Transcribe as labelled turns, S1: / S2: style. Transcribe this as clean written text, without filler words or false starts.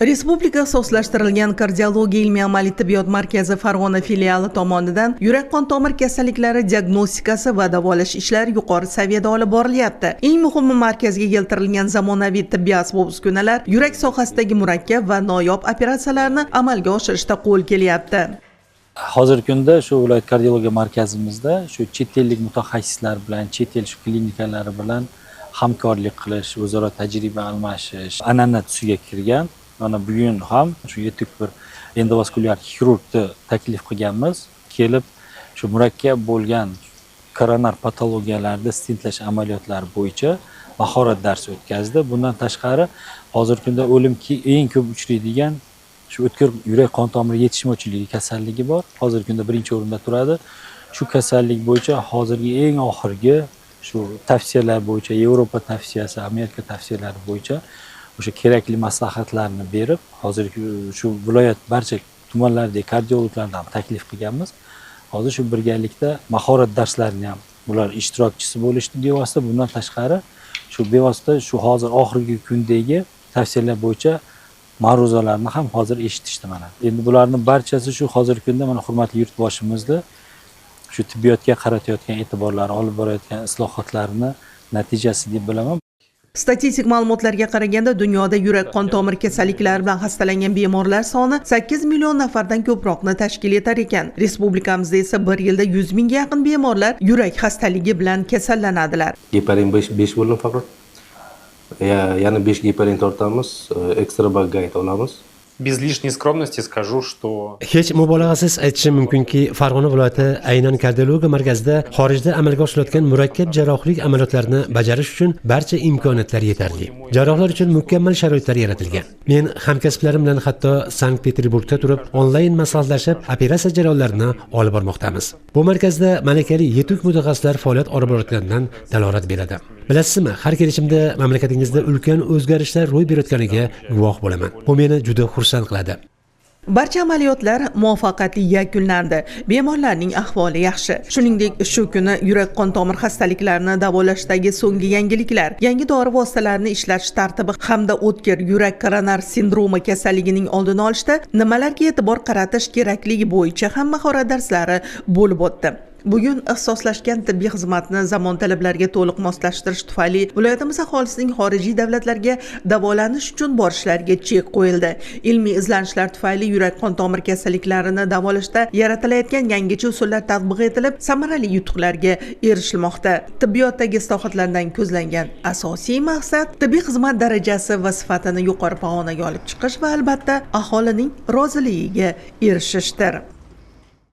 S1: Respublika ixtisoslashtirilgan kardiologiya ilmiy-amaliy tibbiyot markazi Farg'ona filiali tomonidan yurak-qon tomir kasalliklari diagnostikasi va davolash ishlari yuqori saviyada olib borilyapti. Eng muhimi, markazga keltirilgan zamonaviy tibbiy asbob-uskunalar yurak sohasidagi murakkab va noyob operatsiyalarni amalga oshirishda qo'l kelyapti.
S2: Hozirgi kunda shu viloyat kardiologiya markazimizda shu chet ellik mutaxassislar bilan, chet el shu klinikalari bilan hamkorlik qilish, o'zaro tajriba almashish an'ana tusiga kirgan. Mana bugun ham shu yetuk bir endovaskulyar xirurgni taklif qilganmiz. Kelib shu murakkab bo'lgan koronar patologiyalarda stentlash amaliyotlari bo'yicha mahorat darsi o'tkazdi. Bundan tashqari hozirgi kunda o'limga eng ko'p uchraydigan shu o'tkir yurak qon tomiri yetishmovchiligi kasalligi bor. Hozirgi kunda birinchi o'rinda turadi. Shu kasallik bo'yicha hozirgi eng oxirgi shu tavsiyalar bo'yicha, Yevropa tavsiyasi, Amerika tavsiyalari bo'yicha o'sha kerakli maslahatlarni berib, hozirgi shu viloyat barcha tumanlardagi kardiologlardan taklif qilganmiz. Hozir shu birgalikda mahorat darslarini ham bular ishtirokchisi bo'lishdi bevosita. Bundan tashqari shu bevosita shu hozir oxirgi kundagi tavsiyalar bo'yicha ma'ruzalarni ham hozir eshitishdi mana. Endi bularning barchasi shu hozirgi kunda mana hurmatli yurtboshimizda shu tibbiyotga qaratayotgan e'tiborlari, olib borayotgan islohotlarni natijasi deb bilaman.
S1: Statistik ma'lumotlarga qaraganda dunyoda yurak-qon tomir kasalliklari bilan xastalangan bemorlar soni 8 million nafardan ko'proqni tashkil etar ekan. Respublikamizda esa bir yilda 100 mingga yaqin bemorlar yurak xastaligi bilan kasallanadilar.
S3: Geparin 5 bo'lim faqat. Yana 5 geparin tortamiz, ekstra bagayt olamiz.
S4: Без lishniy скромности скажу, что
S5: hech mubolag'asiz aytishim mumkinki, Farg'ona viloyati aynan kardiologiya markazida xorijda amalga oshirilayotgan murakkab jarrohlik amaliyotlarini bajarish uchun barcha imkoniyatlar yetarli. Jarrohlar uchun mukammal sharoitlar yaratilgan. Men hamkasblarim bilan hatto Sankt-Peterburgda turib, onlayn maslahatlashib, operatsiya jarayonlarini olib bormoqdamiz. Bu markazda malakali yetuk mutaxassislar faoliyat olib borayotganidan dalolat beradi. Bilasizmi, har kelishimda mamlakatingizda ulkan o'zgarishlar ro'y berayotganiga guvoh bo'laman. Bu meni juda xursand qiladi.
S1: Barcha amaliyotlar muvaffaqiyatli yakunlandi. Bemorlarning ahvoli yaxshi. Shuningdek, shu kuni yurak-qon tomir xastaliklarini davolashdagi so'nggi yangiliklar, yangi dori vositalarini ishlatish tartibi hamda o'tkir yurak koronar sindromi kasalligining oldini olishda nimalarga e'tibor qaratish kerakligi bo'yicha ham mahorat darslari bo'lib o'tdi. Bugun ixtisoslashgan tibbiy xizmatni zamon talablariga to'liq moslashtirish tufayli viloyatimiz aholisining xorijiy davlatlarga davolanish uchun borishlariga chek qo'yildi. Ilmiy izlanishlar tufayli yurak-qon tomir kasalliklarini davolashda yaratilayotgan yangicha usullar tatbiq etilib, samarali yutuqlarga erishilmoqda. Tibbiyotdagi islohotlardan ko'zlangan asosiy maqsad tibbiy xizmat darajasi va sifatini yuqori pog'onaga olib chiqish va albatta aholining roziligiga erishishdir.